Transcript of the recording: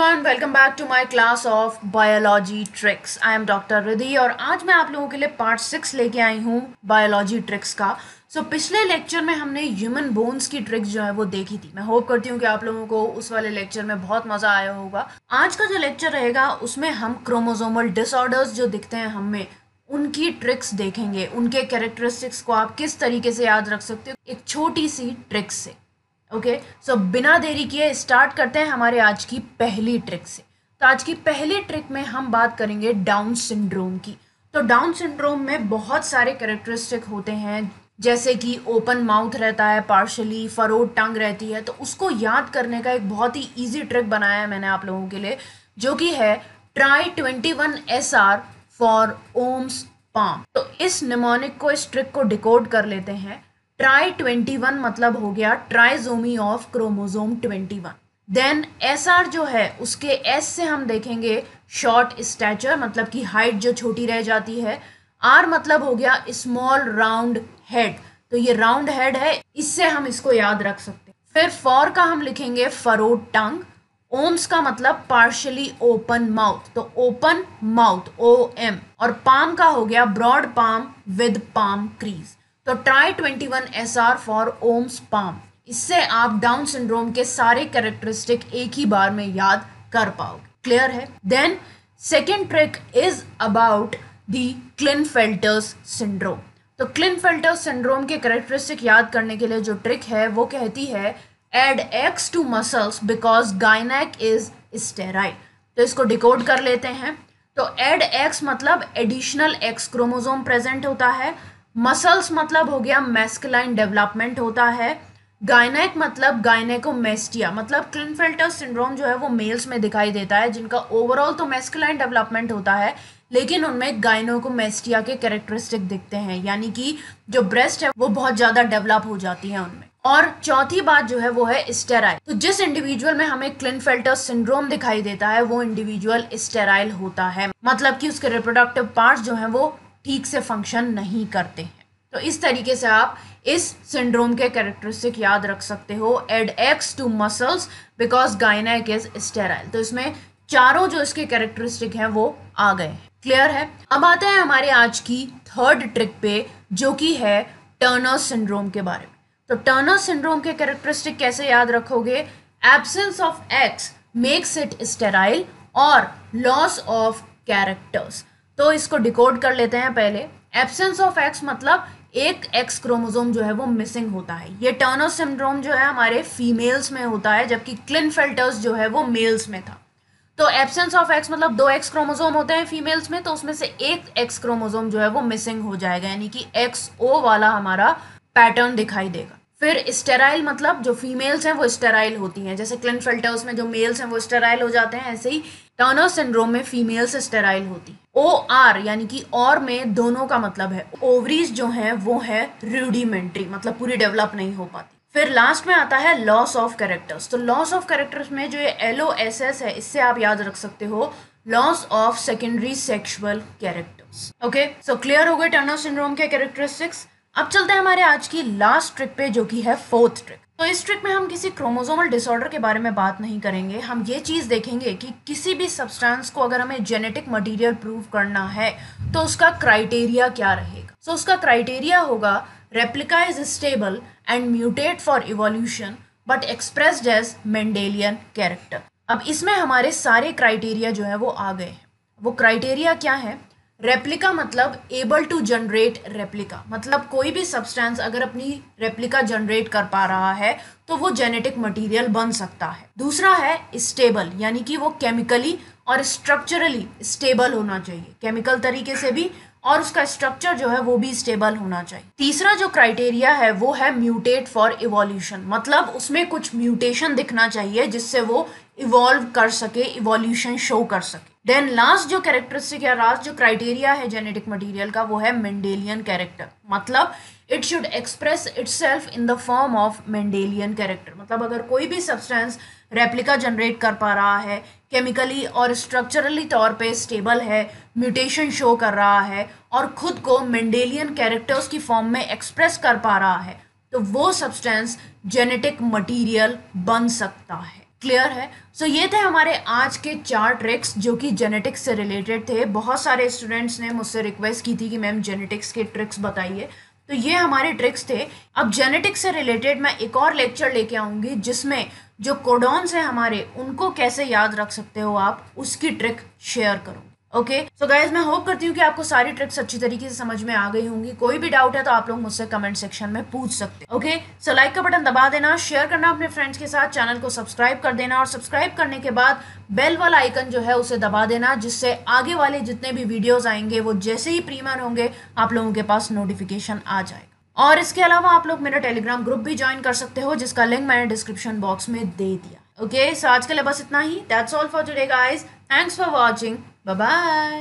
everyone, welcome back to my class of Biology Tricks. I am Dr. Ridhi और आज मैं आप लोगों के लिए पार्ट 6 लेके आई हूँ बायोलॉजी ट्रिक्स का। पिछले लेक्चर में हमने ह्यूमन बोन्स की ट्रिक्स जो है वो देखी थी। मैं होप करती हूँ कि आप लोगों को उस वाले लेक्चर में बहुत मज़ा आया होगा। आज का जो लेक्चर रहेगा उसमें हम क्रोमोसोमल डिसऑर्डर्स जो दिखते हैं हमें उनकी ट्रिक्स देखेंगे, उनके कैरेक्टरिस्टिक्स को आप किस तरीके से याद रख सकते हो एक छोटी सी ट्रिक्स से। ओके, सो बिना देरी किए स्टार्ट करते हैं हमारे आज की पहली ट्रिक से। तो आज की पहली ट्रिक में हम बात करेंगे डाउन सिंड्रोम की। तो डाउन सिंड्रोम में बहुत सारे कैरेक्टरिस्टिक होते हैं, जैसे कि ओपन माउथ रहता है, पार्शली फरोड टंग रहती है। तो उसको याद करने का एक बहुत ही ईजी ट्रिक बनाया है मैंने आप लोगों के लिए, जो कि है ट्राई 21SR फॉर ओम्स पाम। तो इस निमोनिक को, इस ट्रिक को डिकोड कर लेते हैं। ट्राई 21 मतलब हो गया trisomy of chromosome 21। Then SR जो है उसके S से हम देखेंगे शॉर्ट स्टैचर, मतलब कि हाइट जो छोटी रह जाती है। R मतलब हो गया स्मॉल राउंड हेड, तो ये राउंड हेड है, इससे हम इसको याद रख सकते हैं। फिर फॉर का हम लिखेंगे फरोड टंग। ओम्स का मतलब पार्शली ओपन माउथ, तो ओपन माउथ OM। और पाम का हो गया broad palm with palm crease. तो ट्राई 21SR फॉर ओम्स पाम। इससे आप डाउन सिंड्रोम के सारे कैरेक्टरिस्टिक एक ही बार में याद कर पाओगे। क्लियर है? Then second trick is about the Klinefelter's syndrome. तो क्लिनफेल्टर्स सिंड्रोम के कैरेक्टरिस्टिक याद करने के लिए जो ट्रिक है वो कहती है add X to muscles because gynaec is sterile. तो इसको डिकोड कर लेते हैं। तो एड X मतलब एडिशनल X क्रोमोसोम प्रेजेंट होता है। मसल्स मतलब हो गया मैस्कुलाइन डेवलपमेंट होता है। गायनेक मतलब गायनेकोमेस्टिया, मतलब क्लिनफेल्टर सिंड्रोम जो है वो मेल्स में दिखाई देता है, जिनका ओवरऑल तो मैस्कुलाइन डेवलपमेंट होता है लेकिन उनमें गायनेकोमेस्टिया के कैरेक्टरिस्टिक दिखते हैं, यानी कि जो ब्रेस्ट है वो बहुत ज़्यादा डेवलप हो जाती है उनमें। और चौथी बात जो है वो है स्टेराइल। तो जिस इंडिविजुअल में हमें क्लिनफेल्टर सिंड्रोम दिखाई देता है वो इंडिविजुअल स्टेराइल होता है, मतलब कि उसके रिप्रोडक्टिव पार्ट्स जो हैं वो ठीक से फंक्शन नहीं करते हैं। तो इस तरीके से आप इस सिंड्रोम के कैरेक्टरिस्टिक याद रख सकते हो। Add X to muscles because gynaec is sterile. तो इसमें चारों जो इसके कैरेक्टरिस्टिक हैं वो आ गए हैं। क्लियर है? अब आते हैं हमारे आज की थर्ड ट्रिक पे, जो कि है टर्नर सिंड्रोम के बारे में। तो टर्नर सिंड्रोम के कैरेक्टरिस्टिक कैसे याद रखोगे? Absence of X makes it sterile और लॉस ऑफ कैरेक्टर्स। तो इसको डिकोड कर लेते हैं पहले। एब्सेंस ऑफ X मतलब एक X क्रोमोसोम जो है वो मिसिंग होता है। ये टर्नर सिंड्रोम जो है हमारे फीमेल्स में होता है, जबकि क्लिनफेल्टर्स जो है वो मेल्स में था। तो एब्सेंस ऑफ X मतलब 2 X क्रोमोसोम होते हैं फीमेल्स में, तो उसमें से एक X क्रोमोसोम जो है वो मिसिंग हो जाएगा, यानी कि XO वाला हमारा पैटर्न दिखाई देगा। फिर स्टेराइल मतलब जो फीमेल्स हैं वो स्टेराइल होती हैं, जैसे क्लिनफेल्टर्स में जो मेल्स हैं वो स्टेराइल हो जाते हैं, ऐसे ही टर्नर सिंड्रोम में फीमेल्स स्टेराइल होती है। OR यानी कि और में दोनों का मतलब है ओवरीज जो है वो है रूडिमेंट्री, मतलब पूरी डेवलप नहीं हो पाती। फिर लास्ट में आता है लॉस ऑफ कैरेक्टर्स। तो लॉस ऑफ कैरेक्टर्स में जो ये LOSS है, इससे आप याद रख सकते हो loss of secondary sexual characters. Okay, so clear हो गए टर्नर सिंड्रोम के कैरेक्टरिस्टिक्स। अब चलते हैं हमारे आज की लास्ट ट्रिक पे, जो कि है फोर्थ ट्रिक। तो इस ट्रिक में हम किसी क्रोमोसोमल डिसऑर्डर के बारे में बात नहीं करेंगे। हम ये चीज़ देखेंगे कि किसी भी सब्सटेंस को अगर हमें जेनेटिक मटेरियल प्रूव करना है तो उसका क्राइटेरिया क्या रहेगा। सो उसका क्राइटेरिया होगा replica is stable and mutate for evolution but expressed as Mendelian character. अब इसमें हमारे सारे क्राइटेरिया जो है वो आ गए हैं। वो क्राइटेरिया क्या है? रेप्लिका मतलब एबल टू जनरेट रेप्लिका, मतलब कोई भी सब्सटेंस अगर अपनी रेप्लिका जनरेट कर पा रहा है तो वो जेनेटिक मटेरियल बन सकता है। दूसरा है स्टेबल, यानी कि वो केमिकली और स्ट्रक्चरली स्टेबल होना चाहिए, केमिकल तरीके से भी, और उसका स्ट्रक्चर जो है वो भी स्टेबल होना चाहिए। तीसरा जो क्राइटेरिया है वो है म्यूटेट फॉर इवोल्यूशन, मतलब उसमें कुछ म्यूटेशन दिखना चाहिए जिससे वो इवॉल्व कर सके, इवोल्यूशन शो कर सके। देन लास्ट जो कैरेक्टरिस्टिक या लास्ट जो क्राइटेरिया है जेनेटिक मटेरियल का वो है मेंडेलियन कैरेक्टर, मतलब it should express itself in the form of Mendelian character. मतलब अगर कोई भी सब्सटेंस रेप्लिका जनरेट कर पा रहा है, केमिकली और स्ट्रक्चरली तौर पे स्टेबल है, म्यूटेशन शो कर रहा है और खुद को मेंडेलियन कैरेक्टर्स की फॉर्म में एक्सप्रेस कर पा रहा है, तो वो सब्सटेंस जेनेटिक मटेरियल बन सकता है। क्लियर है। सो ये थे हमारे आज के 4 ट्रिक्स जो कि जेनेटिक्स से रिलेटेड थे। बहुत सारे स्टूडेंट्स ने मुझसे रिक्वेस्ट की थी कि मैम जेनेटिक्स के ट्रिक्स बताइए, तो ये हमारे ट्रिक्स थे। अब जेनेटिक्स से रिलेटेड मैं एक और लेक्चर लेके आऊँगी जिसमें जो कोडॉन्स हैं हमारे, उनको कैसे याद रख सकते हो आप, उसकी ट्रिक शेयर करूँ। ओके सो गाइज, मैं होप करती हूँ कि आपको सारी ट्रिक्स अच्छी तरीके से समझ में आ गई होंगी। कोई भी डाउट है तो आप लोग मुझसे कमेंट सेक्शन में पूछ सकते हैं। ओके सो लाइक का बटन दबा देना, शेयर करना अपने फ्रेंड्स के साथ, चैनल को सब्सक्राइब कर देना और सब्सक्राइब करने के बाद बेल वाला आइकन जो है उसे दबा देना, जिससे आगे वाले जितने भी वीडियोज आएंगे वो जैसे ही प्रीमियर होंगे आप लोगों के पास नोटिफिकेशन आ जाएगा। और इसके अलावा आप लोग मेरा टेलीग्राम ग्रुप भी ज्वाइन कर सकते हो जिसका लिंक मैंने डिस्क्रिप्शन बॉक्स में दे दिया। ओके सो आज के लिए बस इतना ही। That's all for today guys, thanks for watching, bye bye.